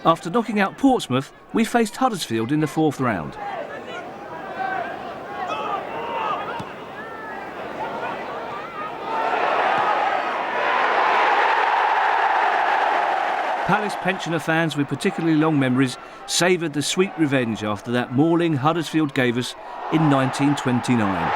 After knocking out Portsmouth, we faced Huddersfield in the 4th round. Palace pensioner fans with particularly long memories savoured the sweet revenge after that mauling Huddersfield gave us in 1929.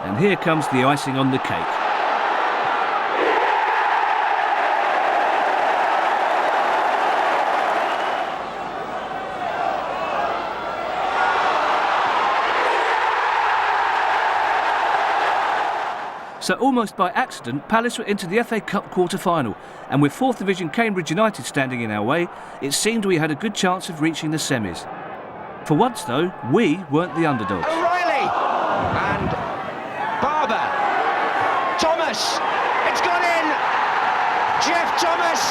And here comes the icing on the cake. So almost by accident, Palace were into the FA Cup quarter-final, and with 4th Division Cambridge United standing in our way, it seemed we had a good chance of reaching the semis. For once though, we weren't the underdogs. O'Reilly! And Barber! Thomas! It's gone in! Jeff Thomas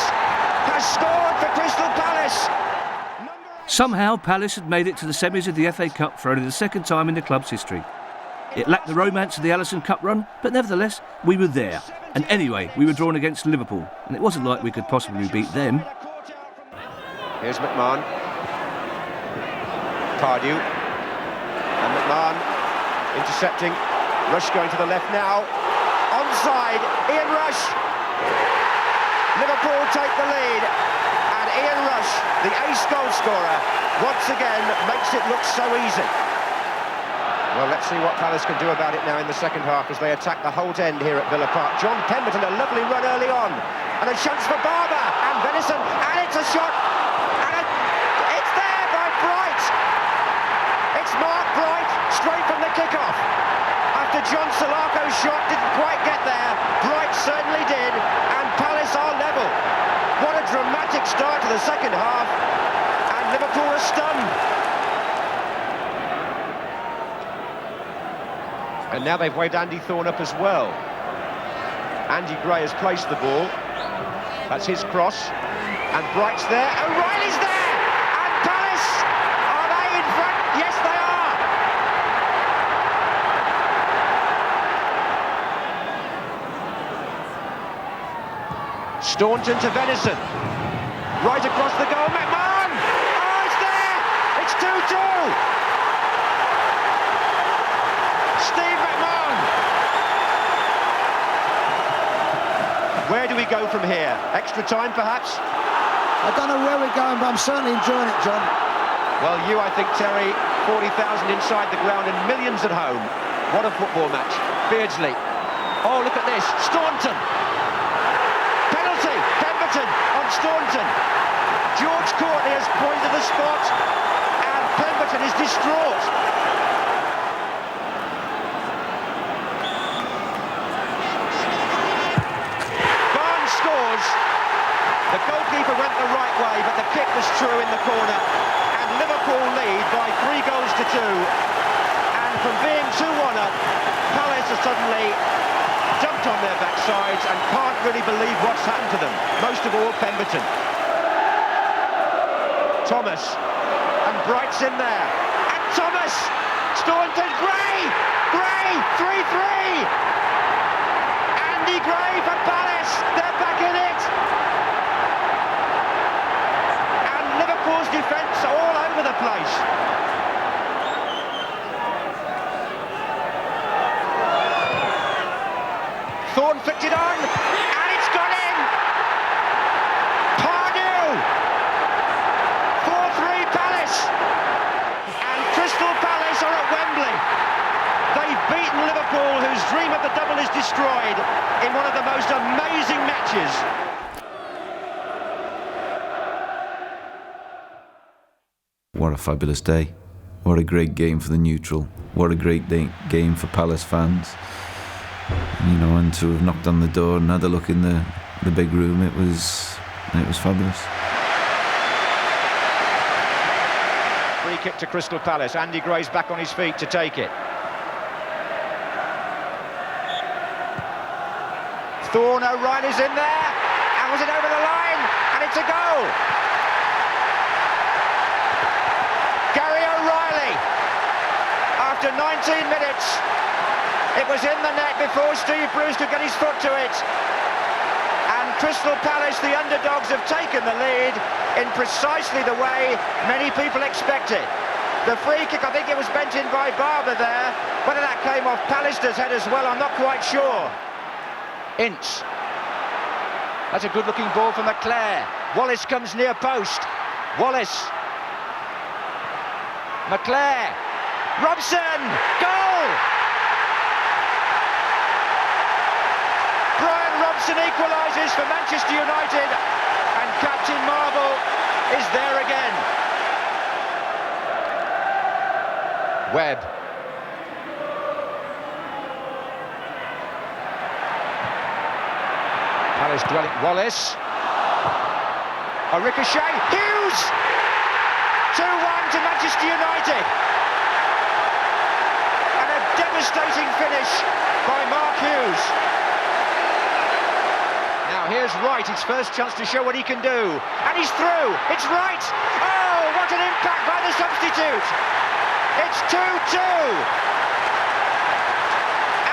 has scored for Crystal Palace! Somehow Palace had made it to the semis of the FA Cup for only the 2nd time in the club's history. It lacked the romance of the Allison Cup run, but nevertheless, we were there. And anyway, we were drawn against Liverpool, and it wasn't like we could possibly beat them. Here's McMahon. Pardew. And McMahon intercepting. Rush going to the left now. Onside, Ian Rush. Liverpool take the lead. And Ian Rush, the ace goal scorer, once again makes it look so easy. Well, let's see what Palace can do about it now in the second half as they attack the Holt End here at Villa Park. John Pemberton, a lovely run early on. And a chance for Barber and Venison. And it's a shot. And it's there by Bright. It's Mark Bright straight from the kickoff. After John Solako's shot didn't quite get there, Bright certainly did. And Palace are level. What a dramatic start to the second half. And Liverpool are stunned. And now they've waved Andy Thorne up as well. Andy Gray has placed the ball. That's his cross. And Bright's there. O'Reilly's there! And Palace! Are they in front? Yes, they are! Staunton to Venison. Right across the goal. McMahon! Oh, it's there! It's 2-2! Steve McMahon! Where do we go from here? Extra time, perhaps? I don't know where we're going, but I'm certainly enjoying it, John. Well, you, I think, Terry, 40,000 inside the ground and millions at home. What a football match. Beardsley. Oh, look at this. Staunton. Penalty. Pemberton on Staunton. George Courtney has pointed the spot, and Pemberton is distraught. The goalkeeper went the right way, but the kick was true in the corner, and Liverpool lead by 3 goals to 2. And from being 2-1 up, Palace have suddenly jumped on their backsides and can't really believe what's happened to them. Most of all, Pemberton. Thomas, and Bright's in there, and Thomas, Staunton, Gray, 3-3. Andy Gray for Palace, they're back in it. Liverpool's defence all over the place. Thorne flicked it on, and it's gone in. Pardew. 4-3 Palace. And Crystal Palace are at Wembley. They've beaten Liverpool, whose dream of the double is destroyed, in one of the most amazing matches. What a fabulous day. What a great game for the neutral. What a great game for Palace fans. You know, and to have knocked on the door and had a look in the big room, it was fabulous. Free kick to Crystal Palace. Andy Gray's back on his feet to take it. Thorne, O'Reilly's in there. And was it over the line? And it's a goal. after 19 minutes. It was in the net before Steve Bruce could get his foot to it. And Crystal Palace, the underdogs, have taken the lead in precisely the way many people expected. The free kick, I think it was bent in by Barber there. Whether that came off Pallister's head as well, I'm not quite sure. Ince. That's a good-looking ball from McClare. Wallace comes near post. Wallace. McClare. Robson. Goal! Brian Robson equalises for Manchester United, and Captain Marvel is there again. Webb. Palace dwelling. Wallace. A ricochet. Hughes! 2-1 to Manchester United. And a devastating finish by Mark Hughes. Now here's Wright, his first chance to show what he can do. And he's through. It's Wright. Oh, what an impact by the substitute. It's 2-2.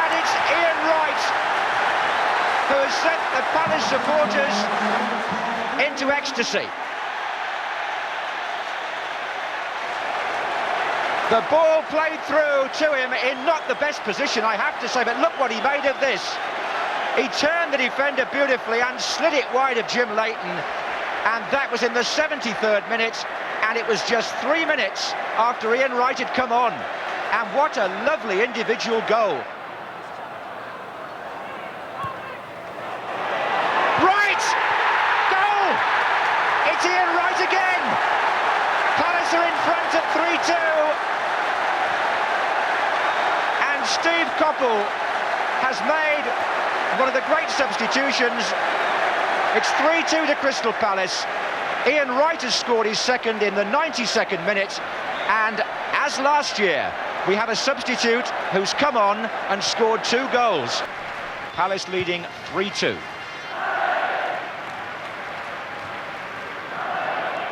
And it's Ian Wright who has sent the Palace supporters into ecstasy. The ball played through to him in not the best position, I have to say, but look what he made of this. He turned the defender beautifully and slid it wide of Jim Leighton, and that was in the 73rd minute, and it was just 3 minutes after Ian Wright had come on. And what a lovely individual goal. Wright! Goal! It's Ian Wright again! Palace are in front at 3-2. And Steve Coppell has made one of the great substitutions. It's 3-2 to Crystal Palace. Ian Wright has scored his second in the 92nd minute, and as last year, we have a substitute who's come on and scored 2 goals. Palace leading 3-2.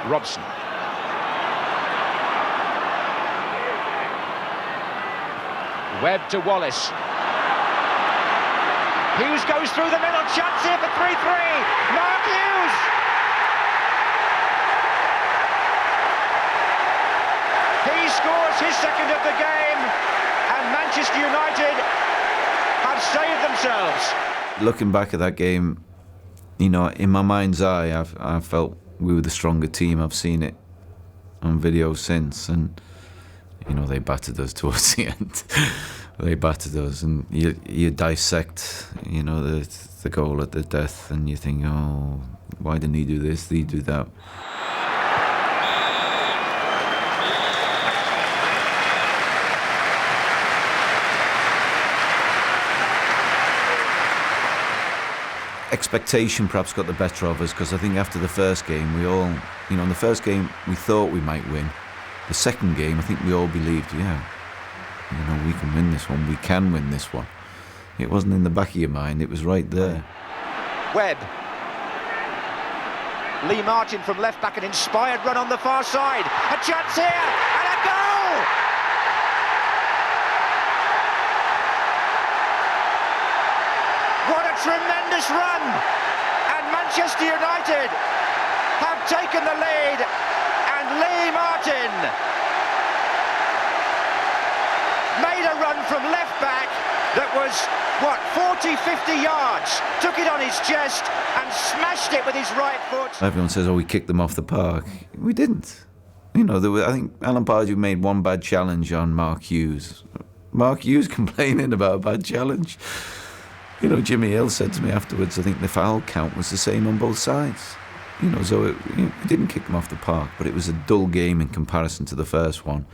Robson. Webb to Wallace. Hughes goes through the middle, chance here for 3-3. Mark Hughes! He scores his second of the game, and Manchester United have saved themselves. Looking back at that game, you know, in my mind's eye, I felt we were the stronger team. I've seen it on video since, and you know, they battered us towards the end. They battered us, and you dissect, you know, the goal at the death, and you think, oh, why didn't he do this? Did he do that? Expectation perhaps got the better of us, because I think after the first game, we all, you know, in the first game we thought we might win. The second game, I think we all believed, yeah, you know, we can win this one, we can win this one. It wasn't in the back of your mind, it was right there. Webb. Lee Martin from left back, an inspired run on the far side. A chance here, and a goal! What a tremendous run! And Manchester United have taken the lead, and Lee Martin made a run from left back that was, what, 40-50 yards, took it on his chest and smashed it with his right foot. Everyone says, oh, we kicked them off the park. We didn't. You know, I think Alan Pardew made one bad challenge on Mark Hughes. Mark Hughes complaining about a bad challenge. You know, Jimmy Hill said to me afterwards, I think the foul count was the same on both sides. You know, so we didn't kick them off the park, but it was a dull game in comparison to the first one.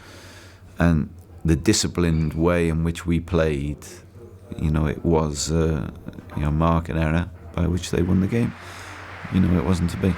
And the disciplined way in which we played, you know, it was, you know, mark and error by which they won the game. You know, it wasn't to be.